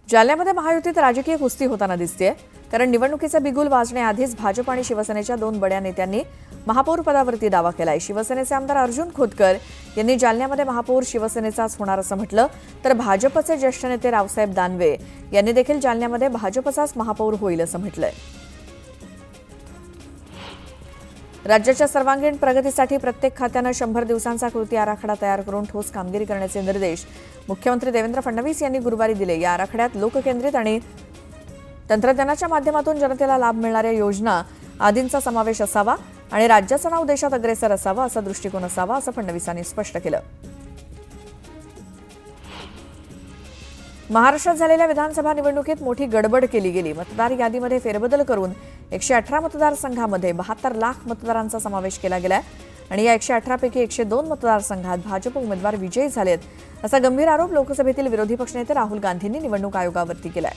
जालन्यामध्ये महायुतीत राजकीय कुस्ती होताना दिसतेय, कारण निवडणुकीचा बिगुल वाजण्याआधीच भाजप आणि शिवसेनेच्या दोन बड्या नेत्यांनी महापौर पदावरती दावा केलाय। शिवसेनेचे आमदार अर्जुन खोतकर यांनी जालन्यामध्ये महापौर शिवसेनेचाच होणार असं म्हटलं, तर भाजपचे ज्येष्ठ नेते रावसाहेब दानवे यांनी देखील जालन्यामध्ये भाजपचाच महापौर होईल असं म्हटलंय। राज्याच्या सर्वांगीण प्रगतीसाठी प्रत्येक खात्यानं 100 दिवसांचा कृती आराखडा तयार करून ठोस कामगिरी करण्याचे निर्देश मुख्यमंत्री देवेंद्र फडणवीस यांनी गुरुवारी दिले। या आराखड्यात लोककेंद्रित आणि तंत्रज्ञानाच्या माध्यमातून जनतेला लाभ मिळणाऱ्या योजना आदींचा समावेश असावा आणि राज्याचं नाव देशात अग्रेसर असावं असा दृष्टिकोन असावा असं फडणवीसांनी स्पष्ट केलं। महाराष्ट्रात झालेल्या विधानसभा निवडणुकीत मोठी गडबड केली गेली। मतदार यादीमध्ये फेरबदल करून 118 मतदारसंघामध्ये 72 लाख मतदारांचा समावेश केला गेलाय आणि या 118 पैकी 102 मतदारसंघात भाजप उमेदवार विजयी झालेत असा गंभीर आरोप लोकसभेतील विरोधी पक्षनेते राहुल गांधींनी निवडणूक आयोगावरती केलाय।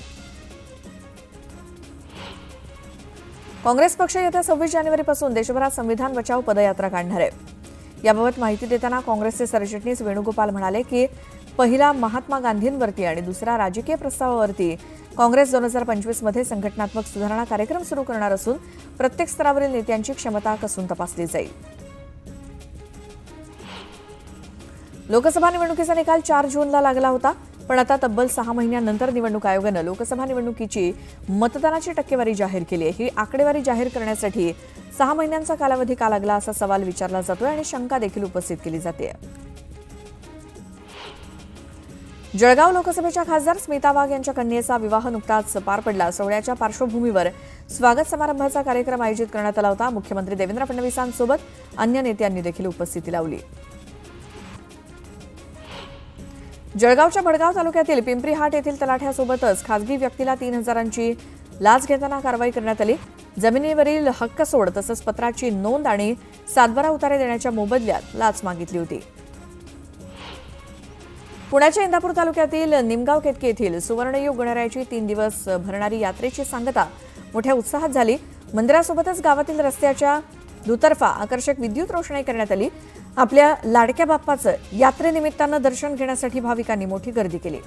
काँग्रेस पक्ष येत्या 26 जानेवारीपासून देशभरात संविधान बचाव पदयात्रा काढणार आहे। याबाबत माहिती देताना काँग्रेसचे सरचिटणीस वेणुगोपाल म्हणाले की पहिला महात्मा गांधींवरती आणि दुसरा राजकीय प्रस्तावावरती काँग्रेस 2025 मध्ये संघटनात्मक सुधारणा कार्यक्रम सुरू करणार असून प्रत्येक स्तरावरील नेत्यांची क्षमता कसून तपासली जाईल। लोकसभा निवडणुकीचा निकाल 4 जूनला लागला होता, पण आता तब्बल 6 महिन्यांनंतर निवडणूक आयोगानं लोकसभा निवडणुकीची मतदानाची टक्केवारी जाहीर केली आहे। ही आकडेवारी जाहीर करण्यासाठी 6 महिन्यांचा कालावधी का लागला असा सवाल विचारला जातोय आणि शंका देखील उपस्थित केली जाते। जळगाव लोकसभेच्या खासदार स्मिता वाघ यांच्या कन्येचा विवाह नुकताच पार पडला। सोहळ्याच्या पार्श्वभूमीवर स्वागत समारंभाचा कार्यक्रम आयोजित करण्यात आला होता। मुख्यमंत्री देवेंद्र फडणवीसांसोबत अन्य नेत्यांनी देखील उपस्थिती लावली। जळगावच्या भडगाव तालुक्यातील पिंपरी हाट येथील तलाठ्यासोबतच खासगी व्यक्तीला 3,000ची लाच घेताना कारवाई करण्यात आली। जमिनीवरील हक्कसोड तसंच पत्राची नोंद आणि सातबारा उतारे देण्याच्या मोबदल्यात लाच मागितली होती। पुण्याच्या इंदापूर तालुक्यातील निमगाव केतकी येथील सुवर्णयुग गणरायाची 3 दिवस भरणारी यात्रेची सांगता मोठ्या उत्साहात झाली। मंदिरासोबतच गावातील रस्त्याच्या दुतर्फा आकर्षक विद्युत रोषणाई करण्यात आली। आपल्या लाडक्या बाप्पाचं यात्रेनिमित्तानं दर्शन घेण्यासाठी भाविकांनी मोठी गर्दी केली।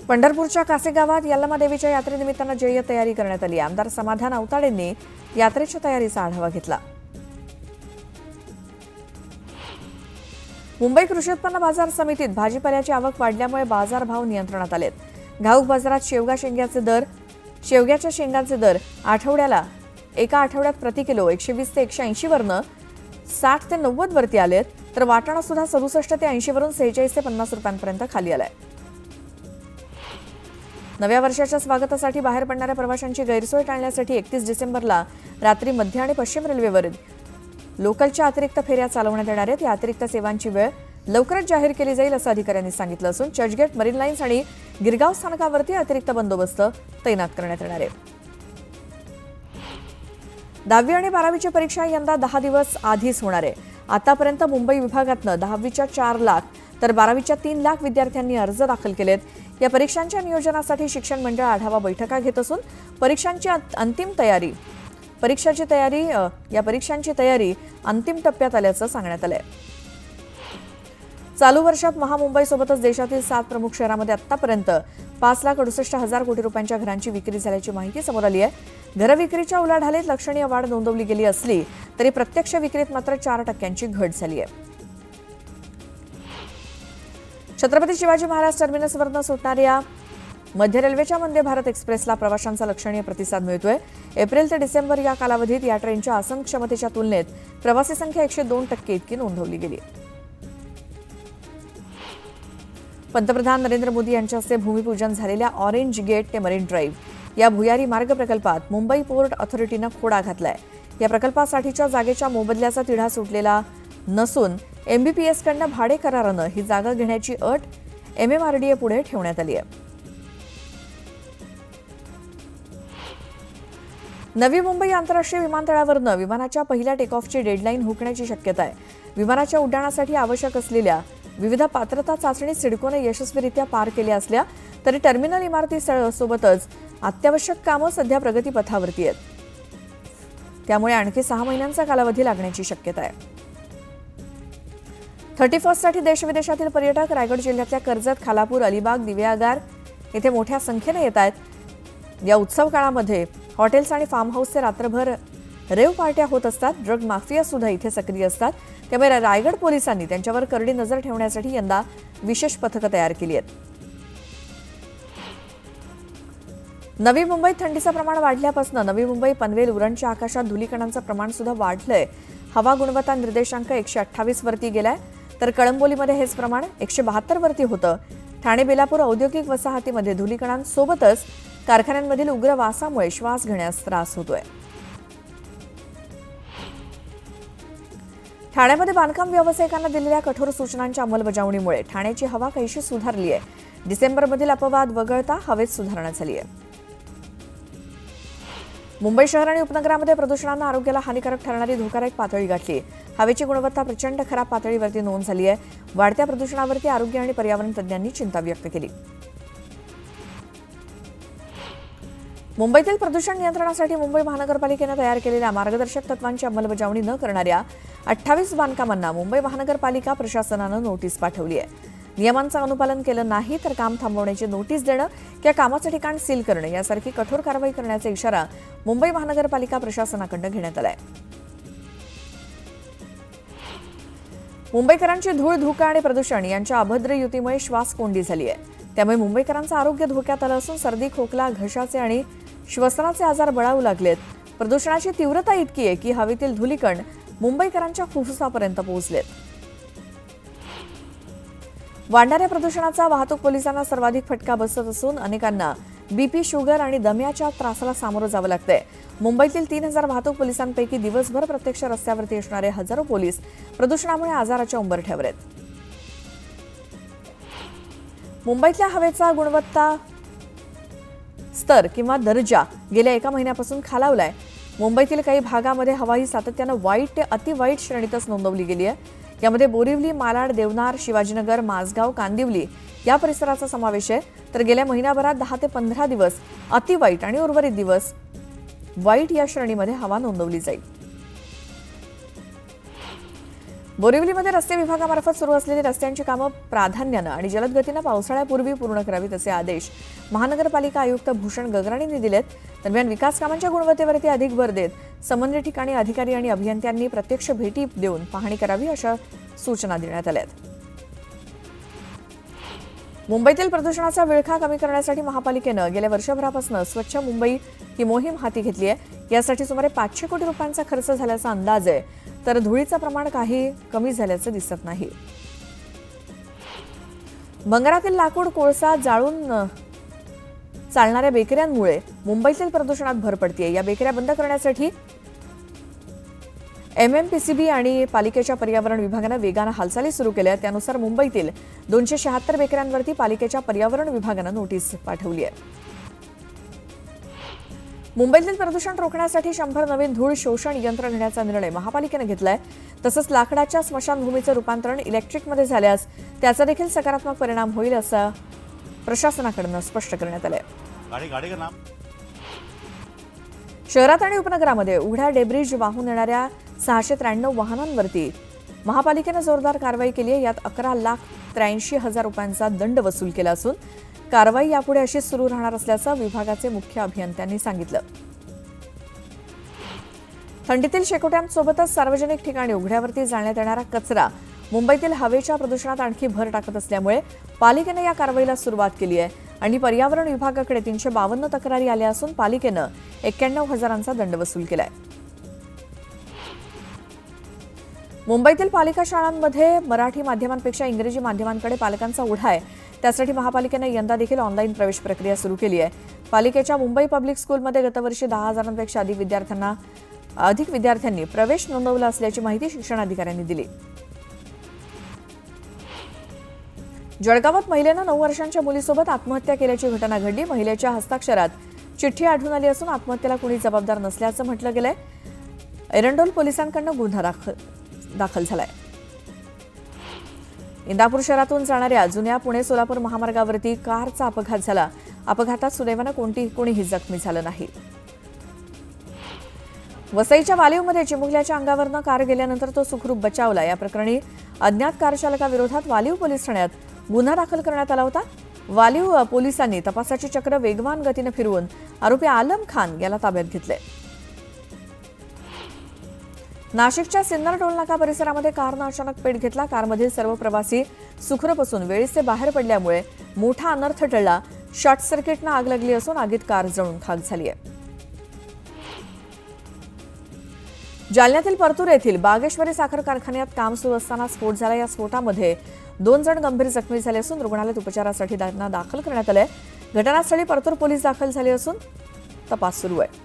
पंढरपूरच्या कासे गावात यल्लमा देवीच्या यात्रेनिमित्तानं जय्यत तयारी करण्यात आली। आमदार समाधान आवताडेंनी यात्रेच्या तयारीचा आढावा घेतला। मुंबई कृषी उत्पन्न बाजार समितीत भाजीपाल्याची आवक वाढल्यामुळे बाजारभाव नियंत्रणात आलेत। घाऊक बाजारात शेवग्याच्या शेंगांचे दर एका आठवड्यात प्रति किलो 120 ते 180 वरनं 60 ते 90 वरती आलेत, तर वाटाणा सुद्धा 67 ते 80 वरून 46 ते 50 रुपयांपर्यंत खाली आलाय। नव्या वर्षाच्या स्वागतासाठी बाहेर पडणाऱ्या प्रवाशांची गैरसोय टाळण्यासाठी 31 डिसेंबरला रात्री मध्य आणि पश्चिम रेल्वेवर लोकलच्या अतिरिक्त फेऱ्या चालवण्यात येणार आहेत। या अतिरिक्त सेवांची वेळ लवकरच जाहीर केली जाईल असं अधिकाऱ्यांनी सांगितलं असून चर्चगेट, मरीन लाईन्स आणि गिरगाव स्थानकावरती अतिरिक्त बंदोबस्त तैनात करण्यात येणार आहे। 10वी आणि 12वीची परीक्षा यंदा 10 दिवस आधीच होणार आहे। आतापर्यंत मुंबई विभागातनं 10वीच्या 4 लाख तर 12वीच्या 3 लाख विद्यार्थ्यांनी अर्ज दाखल केलेत। या परीक्षांच्या नियोजनासाठी शिक्षण मंडळ आढावा बैठका घेत असून परीक्षांची तयारी अंतिम टप्प्यात आल्याचं सांगण्यात आलंय। चालू वर्षात महामुंबईसोबतच देशातील 7 प्रमुख शहरांमध्ये आतापर्यंत 5,68,000 कोटी रुपयांच्या घरांची विक्री झाल्याची माहिती समोर आली आहे। घरविक्रीच्या उलाढालीत लक्षणीय वाढ नोंदवली गेली असली तरी प्रत्यक्ष विक्रीत मात्र 4% घट झाली आहे। छत्रपती शिवाजी महाराज टर्मिनसवरून सुटणाऱ्या मध्य रेल्वेच्या वंदे भारत एक्सप्रेसला प्रवाशांचा लक्षणीय प्रतिसाद मिळतोय। एप्रिल ते डिसेंबर या कालावधीत या ट्रेनच्या आसन क्षमतेच्या तुलनेत प्रवासी संख्या 102% इतकी नोंदवली गेली। पंतप्रधान नरेंद्र मोदी यांच्या हस्ते भूमिपूजन झालेल्या ऑरेंज गेट ते मरीन ड्राईव्ह या भुयारी मार्ग प्रकल्पात मुंबई पोर्ट ऑथॉरिटीनं खोडा घातलाय। या प्रकल्पासाठीच्या जागेच्या मोबदल्याचा तिढा सुटलेला नसून MBPSकडनं भाडे करारानं ही जागा घेण्याची अट MMRDA पुढे ठेवण्यात आली आहे। नवी मुंबई आंतरराष्ट्रीय विमानतळावरनं विमानाच्या पहिल्या टेकऑफची डेडलाईन हुकण्याची शक्यता आहे। विमानाच्या उड्डाणासाठी आवश्यक असलेल्या विविध पात्रता चाचणी सिडकोने यशस्वीरित्या पार केल्या असल्या तरी टर्मिनल इमारतीसोबतच अत्यावश्यक कामं सध्या प्रगतीपथावरती आहेत। त्यामुळे आणखी 6 महिन्यांचा कालावधी लागण्याची शक्यता आहे। 31st देशविदेशातील पर्यटक रायगड जिल्ह्यातल्या कर्जत, खालापूर, अलिबाग, दिवेआगार येथे मोठ्या संख्येने येत आहेत। या उत्सव काळामध्ये हॉटेल्स आणि फार्म हाऊसचे रात्रभर रेव पार्ट्या होत असतात। ड्रग माफिया सुद्धा इथे सक्रिय असतात, त्यामुळे रायगड पोलिसांनी त्यांच्यावर करडी नजर ठेवण्यासाठी यंदा विशेष पथकं तयार केली आहेत। नवी मुंबईत थंडीचं प्रमाण वाढल्यापासून नवी मुंबई, पनवेल, उरणच्या आकाशात धुलीकणांचं प्रमाण सुद्धा वाढलंय। हवा गुणवत्ता निर्देशांक 128 वरती गेलाय, तर कळंबोलीमध्ये हेच प्रमाण 172 वरती होतं। ठाणे, बेलापूर औद्योगिक वसाहतीमध्ये धुलीकणांसोबतच कारखान्यांमधील उग्र वासामुळे श्वास घेण्यास त्रास होतोय। ठाण्यामध्ये बांधकाम व्यावसायिकांना दिलेल्या कठोर सूचनांच्या अंमलबजावणीमुळे ठाण्याची हवा काहीशी सुधारली आहे। डिसेंबरमधील अपवाद वगळता हवेत सुधारणा झाली आहे। मुंबई शहर आणि उपनगरामध्ये प्रदूषणानं आरोग्याला हानिकारक ठरणारी धोकादायक पातळी गाठली आहे। हवेची गुणवत्ता प्रचंड खराब पातळीवरती नोंद झाली आहे। वाढत्या प्रदूषणावरती आरोग्य आणि पर्यावरण तज्ज्ञांनी चिंता व्यक्त केली। मुंबईतील प्रदूषण नियंत्रणासाठी मुंबई महानगरपालिकेने तयार केलेल्या मार्गदर्शक तत्वांची अंमलबजावणी न करणाऱ्या 28 बांधकामांना मुंबई महानगरपालिका प्रशासनानं नोटीस पाठवली आहे। नियमांचं अनुपालन केलं नाही तर काम थांबवण्याची नोटीस देणं किंवा कामाचं ठिकाण सील करणं यासारखी कठोर कारवाई करण्याचा इशारा मुंबई महानगरपालिका प्रशासनाकडून घेण्यात आलाय। मुंबईकरांची धूळ, धुका आणि प्रदूषण यांच्या अभद्र युतीमुळे श्वास कोंडी झाली आहे। त्यामुळे मुंबईकरांचं आरोग्य धोक्यात आलं असून सर्दी, खोकला, घशाचे आणि श्वसनाचे आजार बळावू लागलेत। प्रदूषणाची तीव्रता इतकी आहे की हवेतील धुलीकण मुंबईकरांच्या फुफ्फुसापर्यंत पोहोचलेत। वाढणाऱ्या प्रदूषणाचा वाहतूक पोलिसांना सर्वाधिक फटका बसत असून अनेकांना बीपी, शुगर आणि दम्याच्या त्रासाला सामोरं जावं लागतंय। मुंबईतील 3000 वाहतूक पोलिसांपैकी दिवसभर प्रत्यक्ष रस्त्यावरती असणारे हजारो पोलीस प्रदूषणामुळे आजाराच्या उंबरठ्यावर आहेत। मुंबईतल्या हवेचा गुणवत्ता स्तर किंवा दर्जा गेल्या एका महिन्यापासून खालावलाय। मुंबईतील काही भागामध्ये हवा ही सातत्यानं वाईट ते अतिवाईट श्रेणीतच नोंदवली गेली आहे। यामध्ये बोरिवली, मालाड, देवनार, शिवाजीनगर, माझगाव, कांदिवली या परिसराचा समावेश आहे। तर गेल्या महिन्याभरात 10 ते 15 दिवस अतिवाईट आणि उर्वरित दिवस वाईट या श्रेणीमध्ये हवा नोंदवली जाईल। बोरिवलीमध्ये रस्ते विभागामार्फत सुरू असलेली रस्त्यांची कामं प्राधान्यानं आणि जलद गतीनं पावसाळ्यापूर्वी पूर्ण करावीत असे आदेश महानगरपालिका आयुक्त भूषण गगराणींनी दिलेत। दरम्यान विकास कामांच्या गुणवत्तेवरती अधिक भर देत संबंधित ठिकाणी अधिकारी आणि अभियंत्यांनी प्रत्यक्ष भेटी देऊन पाहणी करावी अशा सूचना देण्यात आल्या आहेत। मुंबईतील प्रदूषणाचा विळखा कमी करण्यासाठी महापालिकेनं गेल्या वर्षभरापासून स्वच्छ मुंबई ही मोहीम हाती घेतली आहे। यासाठी सुमारे 500 कोटी रुपयांचा खर्च झाल्याचा अंदाज आहे, तर धुळीचं प्रमाण काही कमी झाल्याचं दिसत नाही। बंगारातील लाकूड, कोळसा जाळून चालणाऱ्या बेकऱ्यांमुळे मुंबईतील प्रदूषणात भर पडतेय। या बेकऱ्या बंद करण्यासाठी MMPCB आणि पालिकेच्या पर्यावरण विभागानं वेगानं हालचाली सुरू केल्या। त्यानुसार मुंबईतील 276 बेकऱ्यांवरती पालिकेच्या पर्यावरण विभागानं नोटीस पाठवली आहे। मुंबईतील प्रदूषण रोखण्यासाठी 100 नवीन धूळ शोषण यंत्र घेण्याचा निर्णय महापालिकेने घेतलाय। तसंच लाकडाच्या स्मशानभूमीचं रूपांतरण इलेक्ट्रिकमध्ये झाल्यास त्याचा देखील सकारात्मक परिणाम होईल असं प्रशासनाकडून स्पष्ट करण्यात आलंय। शहरात आणि उपनगरामध्ये उघड्या डेब्रिज वाहून येणाऱ्या 693 वाहनांवरती महापालिकेनं जोरदार कारवाई केली आहे। यात 11,83,000 रुपयांचा दंड वसूल केला असून कारवाई यापुढे अशीच सुरू राहणार असल्याचं विभागाचे मुख्य अभियंत्यांनी सांगितलं। थंडीतील शेकोट्यांसोबतच सार्वजनिक ठिकाणी उघड्यावरती जाळण्यात येणारा कचरा मुंबईतील हवेच्या प्रदूषणात आणखी भर टाकत असल्यामुळे पालिकेनं या कारवाईला सुरुवात केली आहे आणि पर्यावरण विभागाकडे 352 तक्रारी आल्या असून पालिकेनं 91,000चा दंड वसूल केलाय। मुंबईतील पालिका शाळांमध्ये मराठी माध्यमांपेक्षा इंग्रजी माध्यमांकडे पालकांचा ओढा आहे। त्यासाठी महापालिकेने यंदा देखील ऑनलाईन प्रवेश प्रक्रिया सुरू केली आहे। पालिकेच्या मुंबई पब्लिक स्कूलमध्ये गतवर्षी 10,000पेक्षा अधिक विद्यार्थ्यांनी प्रवेश नोंदवला असल्याची माहिती शिक्षणाधिकाऱ्यांनी दिली। जळगावात महिलेनं 9 वर्षांच्या मुलीसोबत आत्महत्या केल्याची घटना घडली। महिलेच्या हस्ताक्षरात चिठ्ठी आढळून आली असून आत्महत्येला कुणी जबाबदार नसल्याचं म्हटलं गेलंय। एरंडोल पोलिसांकडून गुन्हा दाखल झालाय। इंदापूर शहरातून जाणाऱ्या जुन्या पुणे-सोलापूर महामार्गावरती कारचा अपघात झाला। अपघातात सुदैवानं कोणीही जखमी झालं नाही। वसईच्या वालीवमध्ये चिमुकल्याच्या अंगावरनं कार गेल्यानंतर तो सुखरूप बचावला। या प्रकरणी अज्ञात कार चालकाविरोधात वालीव पोलीस ठाण्यात गुन्हा दाखल करण्यात आला होता. वालीव पोलिसांनी तपासाची चक्र वेगवान गतीने फिरवून आरोपी आलम खान याला ताब्यात घेतले. नाशिकच्या सिन्नर टोलनाका परिसरामध्ये कारनं अचानक पेट घेतला. कारमधील सर्व प्रवासी सुखरूप असून वेळीच ते बाहेर पडल्यामुळे मोठा अनर्थ टळला. शॉर्ट सर्किटनं आग लागली असून आगीत कार जळून खाक झाली आहे. जालन्यातील परतूर येथील बागेश्वरी साखर कारखान्यात काम सुरू असताना स्फोट झाला. या स्फोटामध्ये 2 जण गंभीर जखमी झाले असून रुग्णालयात उपचारासाठी त्यांना दाखल करण्यात आले. घटनास्थळी परतूर पोलीस दाखल झाले असून तपास सुरू आहे.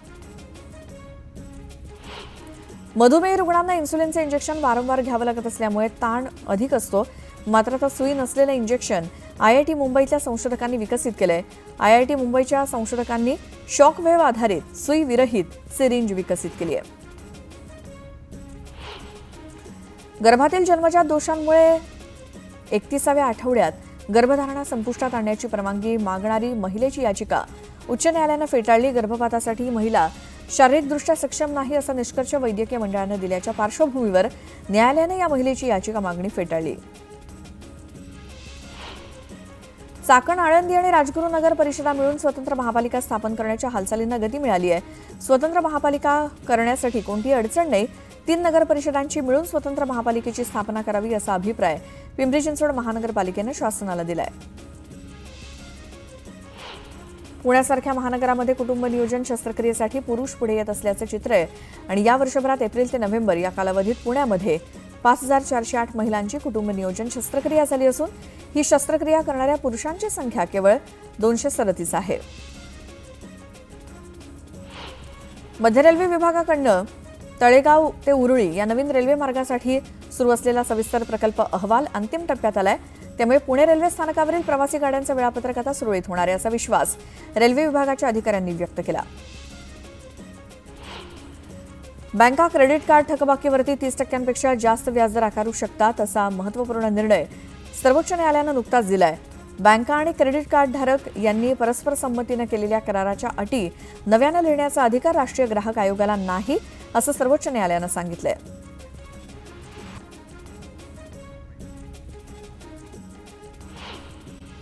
मधुमेही रुग्णांना इन्सुलिनचे इंजेक्शन वारंवार घ्यावं लागत असल्यामुळे ताण अधिक असतो. मात्र आता सुई नसलेलं इंजेक्शन IIT मुंबईतल्या संशोधकांनी विकसित केलंय. IIT मुंबईच्या संशोधकांनी शॉक वेव्ह आधारित सुई विरहित सिरिंज विकसित केली आहे. गर्भातील जन्मजात दोषांमुळे 31व्या आठवड्यात गर्भधारणा संपुष्टात आणण्याची परवानगी मागणारी महिलेची याचिका उच्च न्यायालयानं फेटाळली. गर्भपातासाठी ही महिला शारीरिकदृष्ट्या सक्षम नाही असा निष्कर्ष वैद्यकीय मंडळानं दिल्याच्या पार्श्वभूमीवर न्यायालयानं या महिलेची याचिका मागणी फेटाळली. चाकण, आळंदी आणि राजगुरुनगर परिषदा मिळून स्वतंत्र महापालिका स्थापन करण्याच्या हालचालींना गती मिळाली आहे. स्वतंत्र महापालिका करण्यासाठी कोणतीही अडचण नाही. 3 नगर परिषदांची मिळून स्वतंत्र महापालिकेची स्थापना करावी असा अभिप्राय पिंपरी चिंचवड महानगरपालिकेनं शासनाला दिलाय. पुण्यासारख्या महानगरामध्ये कुटुंब नियोजन शस्त्रक्रियेसाठी पुरुष पुढे येत असल्याचं चित्र आहे आणि या वर्षभरात एप्रिल ते नोव्हेंबर या कालावधीत पुण्यामध्ये 5408 महिलांची कुटुंब नियोजन शस्त्रक्रिया झाली असून ही शस्त्रक्रिया करणाऱ्या पुरुषांची संख्या केवळ 237 आहे. मध्य रेल्वे विभागाकडून तळेगाव ते उरुळी या नवीन रेल्वे मार्गासाठी सुरू असलेला सविस्तर प्रकल्प अहवाल अंतिम टप्प्यात आलाय. त्यामुळे पुणे रेल्वे स्थानकावरील प्रवासी गाड्यांचं वेळापत्रक आता सुरळीत होणार आहे असा विश्वास रेल्वे विभागाच्या अधिकाऱ्यांनी व्यक्त केला. बँका क्रेडिट कार्ड थकबाकीवरती 30% जास्त व्याजदर आकारू शकतात असा महत्त्वपूर्ण निर्णय सर्वोच्च न्यायालयानं नुकताच दिलाय. बँका आणि क्रेडिट कार्ड धारक यांनी परस्पर संमतीनं केलेल्या कराराच्या अटी नव्यानं लिहिण्याचा अधिकार राष्ट्रीय ग्राहक आयोगाला नाही असं सर्वोच्च न्यायालयानं सांगितलंय.